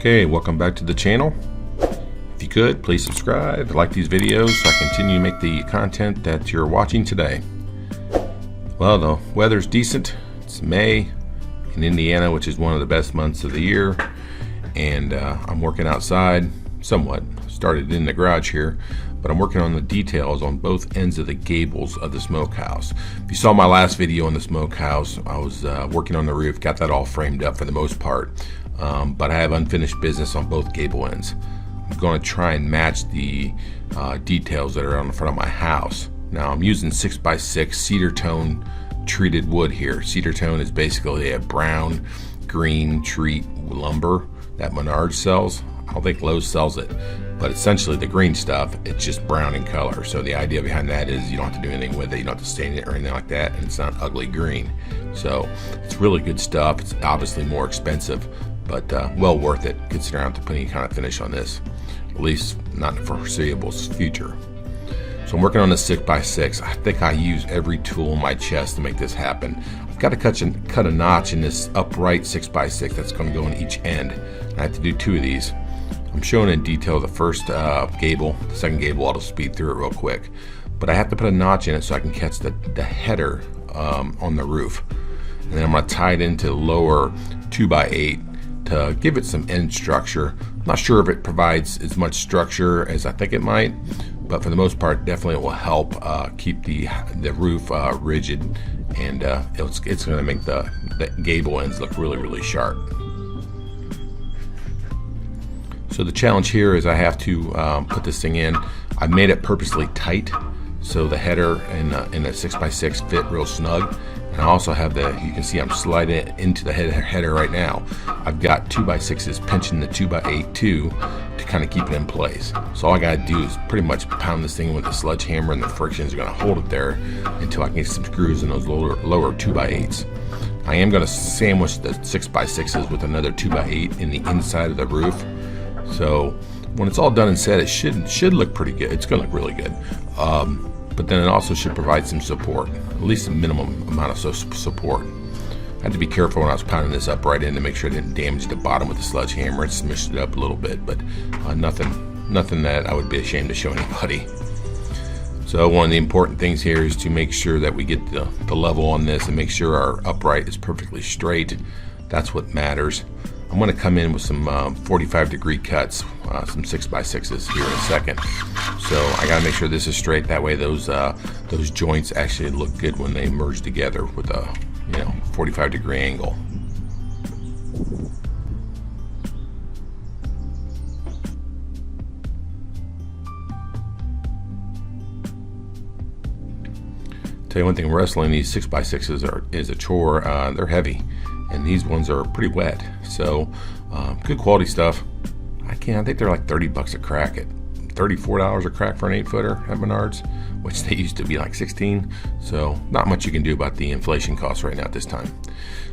Okay, welcome back to the channel. If you could, please subscribe, like these videos so I continue to make the content that you're watching today. Well, the weather's decent. It's May in Indiana, which is one of the best months of the year, and I'm working outside somewhat. Started in the garage here, but I'm working on the details on both ends of the gables of the smokehouse. If you saw my last video on the smokehouse, I was working on the roof, got that all framed up for the most part, but I have unfinished business on both gable ends. I'm going to try and match the details that are on the front of my house. Now I'm using 6x6 Cedartone treated wood here. Cedartone is basically a brown green treat lumber that Menards sells. I don't think Lowe's sells it, but essentially the green stuff, it's just brown in color. So the idea behind that is you don't have to do anything with it, you don't have to stain it or anything like that, and it's not ugly green. So it's really good stuff. It's obviously more expensive, but well worth it considering I don't have to put any kind of finish on this, at least not in the foreseeable future. So I'm working on this 6x6. I think I use every tool in my chest to make this happen. I've got to cut a notch in this upright 6x6 that's going to go in each end. I have to do two of these. I'm showing in detail the first gable. The second gable, I'll just speed through it real quick. But I have to put a notch in it so I can catch the header on the roof. And then I'm going to tie it into lower 2x8 to give it some end structure. I'm not sure if it provides as much structure as I think it might, but for the most part, definitely it will help keep the roof rigid, and it's going to make the gable ends look really, really sharp. So the challenge here is I have to put this thing in. I made it purposely tight so the header and the 6x6 fit real snug. And I also have you can see I'm sliding it into the header right now. I've got 2x6s pinching the 2x8 too to kind of keep it in place. So all I gotta do is pretty much pound this thing with a sledgehammer, and the friction is gonna hold it there until I can get some screws in those lower 2x8s. I am gonna sandwich the 6x6s with another 2x8 in the inside of the roof. So when it's all done and said, it should look pretty good. It's gonna look really good. But then it also should provide some support, at least a minimum amount of support. I had to be careful when I was pounding this up right in to make sure I didn't damage the bottom with the sledgehammer. It smushed it up a little bit, but nothing that I would be ashamed to show anybody. So one of the important things here is to make sure that we get the level on this and make sure our upright is perfectly straight. That's what matters. I'm going to come in with some 45-degree cuts, some 6x6s here in a second. So I got to make sure this is straight. That way those joints actually look good when they merge together with a 45-degree angle. Tell you one thing, wrestling these 6x6s is a chore. They're heavy, and these ones are pretty wet. So good quality stuff. I think they're like 30 bucks a crack, at $34 a crack for an 8-footer at Menards, which they used to be like 16. So not much you can do about the inflation costs right now at this time.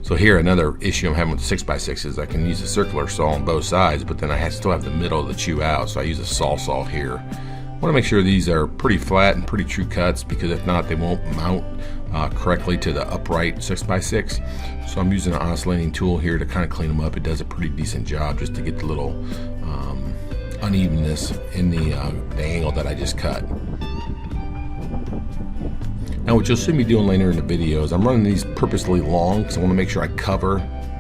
So here, another issue I'm having with the 6x6 is I can use a circular saw on both sides, but then I still have the middle to chew out, so I use a saw here. I want to make sure these are pretty flat and pretty true cuts, because if not, they won't mount correctly to the upright 6x6. So I'm using an oscillating tool here to kind of clean them up. It does a pretty decent job just to get the little unevenness in the angle that I just cut. Now what you'll see me doing later in the video is I'm running these purposely long because I want to make sure I cover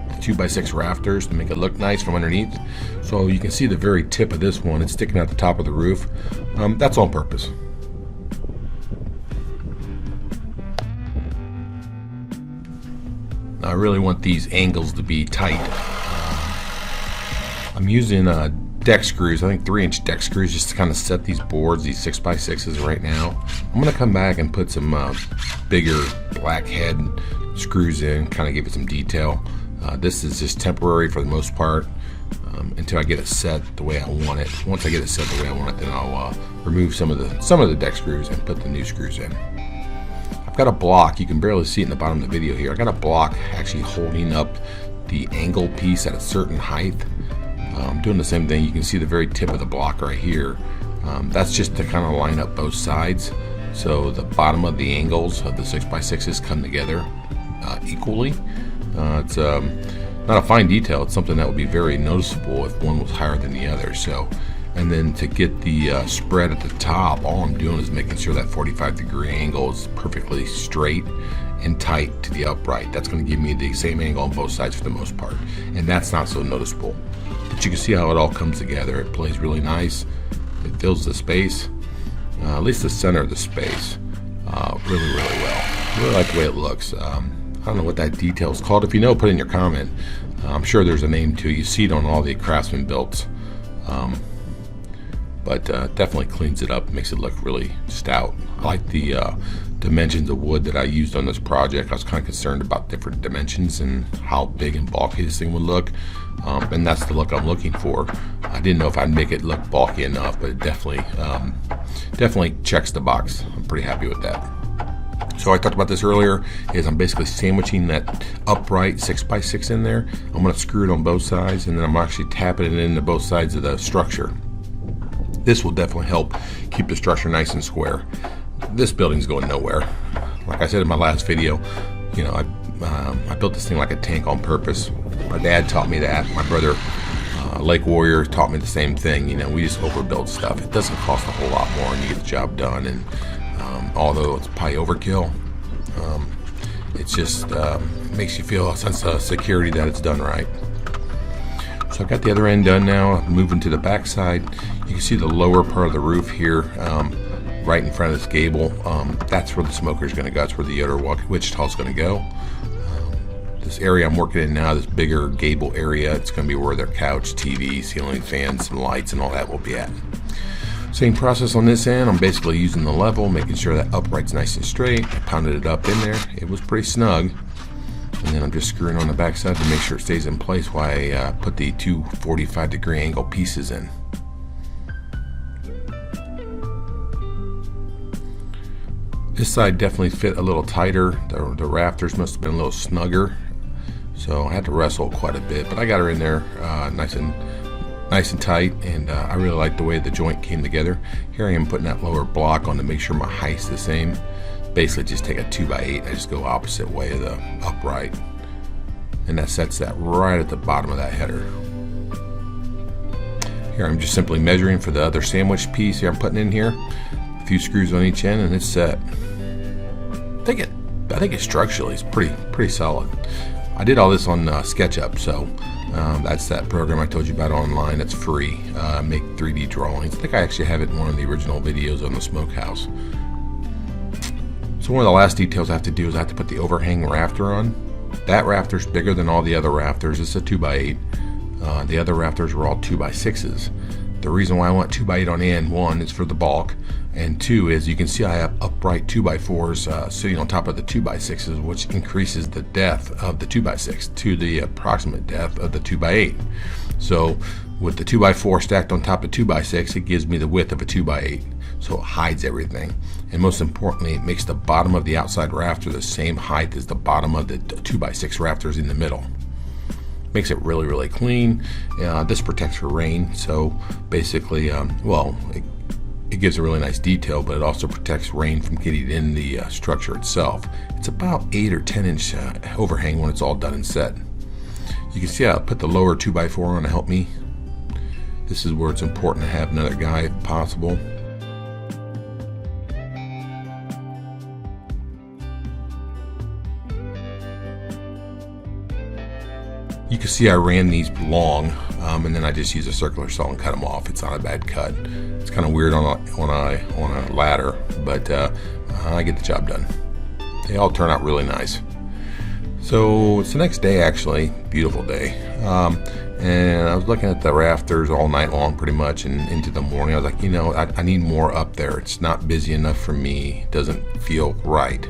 the 2x6 rafters to make it look nice from underneath. So you can see the very tip of this one, it's sticking out the top of the roof. That's on purpose. I really want these angles to be tight. I'm using deck screws, I think 3-inch deck screws, just to kind of set these boards, these 6x6s right now. I'm going to come back and put some bigger black head screws in, kind of give it some detail. This is just temporary for the most part until I get it set the way I want it. Once I get it set the way I want it, then I'll remove some of the deck screws and put the new screws in. I've got a block, you can barely see it in the bottom of the video here. I got a block actually holding up the angle piece at a certain height. I'm doing the same thing. You can see the very tip of the block right here. That's just to kind of line up both sides so the bottom of the angles of the 6x6s come together equally. It's not a fine detail, it's something that would be very noticeable if one was higher than the other. So, and then to get the spread at the top, all I'm doing is making sure that 45-degree angle is perfectly straight and tight to the upright. That's going to give me the same angle on both sides for the most part, and that's not so noticeable. But you can see how it all comes together. It plays really nice. It fills the space, at least the center of the space, really well. I really like the way it looks. I don't know what that detail is called. If you know, put in your comment. I'm sure there's a name to it. You see it on all the Craftsman builds. But definitely cleans it up, makes it look really stout. I like the dimensions of wood that I used on this project. I was kind of concerned about different dimensions and how big and bulky this thing would look, and that's the look I'm looking for. I didn't know if I'd make it look bulky enough, but it definitely checks the box. I'm pretty happy with that. So I talked about this earlier, is I'm basically sandwiching that upright 6x6 in there. I'm going to screw it on both sides, and then I'm actually tapping it into both sides of the structure. This will definitely help keep the structure nice and square. This building's going nowhere. Like I said in my last video, you know, I built this thing like a tank on purpose. My dad taught me that. My brother, Lake Warrior, taught me the same thing. You know, we just overbuild stuff. It doesn't cost a whole lot more, and you get the job done. And although it's probably overkill, it just makes you feel a sense of security that it's done right. So I've got the other end done now. I'm moving to the back side. You can see the lower part of the roof here, right in front of this gable. That's where the smoker is going to go. That's where the Yoder Wichita is going to go. This area I'm working in now, this bigger gable area, it's going to be where their couch, TV, ceiling fans, some lights, and all that will be at. Same process on this end. I'm basically using the level, making sure that upright's nice and straight. I pounded it up in there. It was pretty snug. And then I'm just screwing on the back side to make sure it stays in place while I put the two 45-degree angle pieces in. This side definitely fit a little tighter. The rafters must have been a little snugger, so I had to wrestle quite a bit, but I got her in there nice and tight, and I really like the way the joint came together. Here I am putting that lower block on to make sure my height's the same. Basically just take a 2x8 and I just go opposite way of the upright, and that sets that right at the bottom of that header. Here I'm just simply measuring for the other sandwich piece here I'm putting in here. A few screws on each end and it's set. I think it structurally is pretty solid. I did all this on SketchUp, so that's that program I told you about online. It's free. Make 3D drawings. I think I actually have it in one of the original videos on the Smokehouse. So one of the last details I have to do is I have to put the overhang rafter on. That rafter's bigger than all the other rafters. It's a 2x8. The other rafters were all 2x6s. The reason why I want 2x8 on the end, one, is for the bulk, and two is you can see I have upright 2x4s sitting on top of the 2x6s, which increases the depth of the 2x6 to the approximate depth of the 2x8. So with the 2x4 stacked on top of 2x6, it gives me the width of a 2x8. So it hides everything, and most importantly, it makes the bottom of the outside rafter the same height as the bottom of the 2x6 rafters in the middle. Makes it really clean. This protects for rain, so basically, it gives a really nice detail, but it also protects rain from getting in the structure itself. It's about 8 or 10 inch overhang when it's all done and set. You can see I put the lower 2x4 on to help me. This is where it's important to have another guy if possible. You can see I ran these long, and then I just use a circular saw and cut them off. It's not a bad cut. It's kind of weird on a ladder, but I get the job done. They all turn out really nice. So it's the next day, actually, beautiful day, and I was looking at the rafters all night long pretty much, and into the morning I was like, you know, I need more up there. It's not busy enough for me. It doesn't feel right.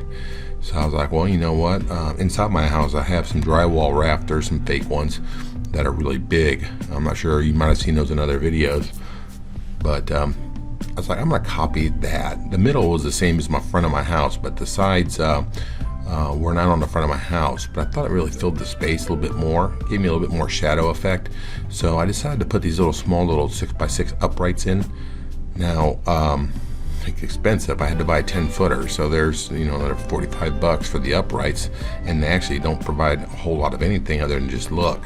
So I was like, well, you know what? Inside my house, I have some drywall rafters, some fake ones that are really big. I'm not sure, you might have seen those in other videos. But I was like, I'm going to copy that. The middle was the same as my front of my house, but the sides were not on the front of my house. But I thought it really filled the space a little bit more, gave me a little bit more shadow effect. So I decided to put these small little 6x6 uprights in. Now, expensive. I had to buy 10-footer, so there's another $45 for the uprights, and they actually don't provide a whole lot of anything other than just look.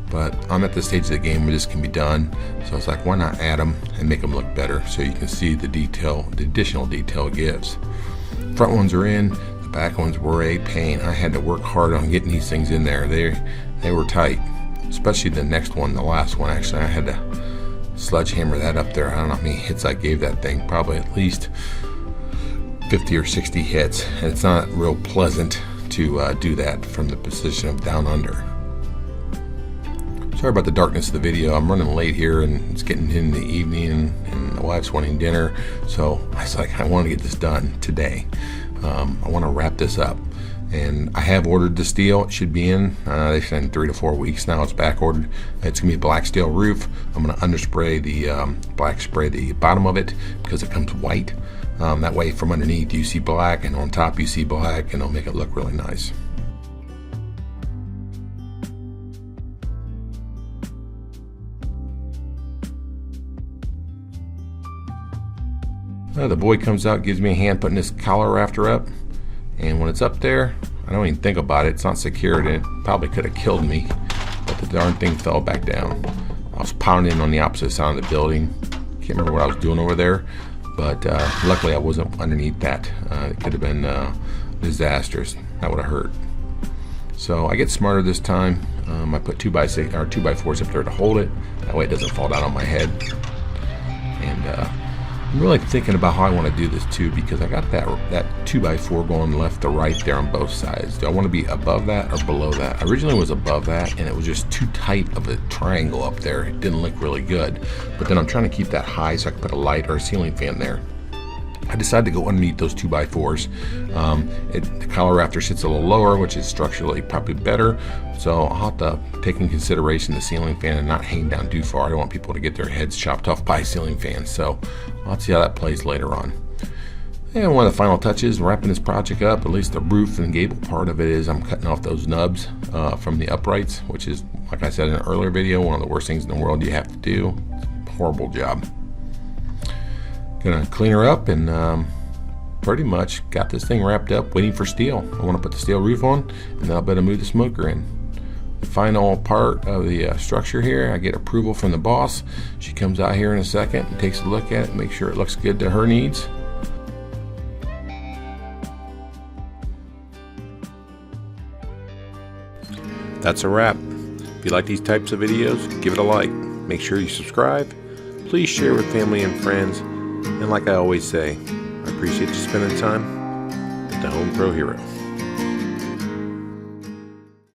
But I'm at the stage of the game where this can be done, so it's like, why not add them and make them look better so you can see the detail, the additional detail it gives. Front ones are in, the back ones were a pain. I had to work hard on getting these things in there. They were tight, especially the next one, the last one. Actually, I had to sledgehammer that up there. I don't know how many hits I gave that thing, probably at least 50 or 60 hits, and it's not real pleasant to do that from the position of down under. Sorry about the darkness of the video. I'm running late here and it's getting in the evening and the wife's wanting dinner, so I was like, I want to get this done today. I want to wrap this up, and I have ordered the steel. It should be in, they said in 3 to 4 weeks now. It's back ordered. It's gonna be a black steel roof. I'm gonna underspray the black spray the bottom of it because it comes white. That way from underneath you see black, and on top you see black, and it'll make it look really nice. The boy comes out, gives me a hand putting this collar rafter up, and when it's up there, I don't even think about it. It's not secured, and it probably could have killed me, but the darn thing fell back down. I was pounding on the opposite side of the building. Can't remember what I was doing over there, but luckily I wasn't underneath that. It could have been disastrous. That would have hurt. So I get smarter this time. I put 2x6 or 2x4s up there to hold it. That way it doesn't fall down on my head. And I'm really thinking about how I want to do this too, because I got that 2x4 going left to right there on both sides. Do I want to be above that or below that? I originally was above that, and it was just too tight of a triangle up there. It didn't look really good. But then I'm trying to keep that high so I can put a light or a ceiling fan there. I decided to go underneath those 2x4s. The collar rafter sits a little lower, which is structurally probably better. So I'll have to take in consideration the ceiling fan and not hang down too far. I don't want people to get their heads chopped off by ceiling fans. So I'll see how that plays later on. And one of the final touches, wrapping this project up, at least the roof and gable part of it, is I'm cutting off those nubs from the uprights, which is, like I said in an earlier video, one of the worst things in the world you have to do. Horrible job. Gonna clean her up, and pretty much got this thing wrapped up, waiting for steel. I want to put the steel roof on, and then I'll better move the smoker in. The final part of the structure here, I get approval from the boss. She comes out here in a second and takes a look at it, make sure it looks good to her needs. That's a wrap. If you like these types of videos, give it a like. Make sure you subscribe. Please share with family and friends. And like I always say, I appreciate you spending time with the Home Pro Hero.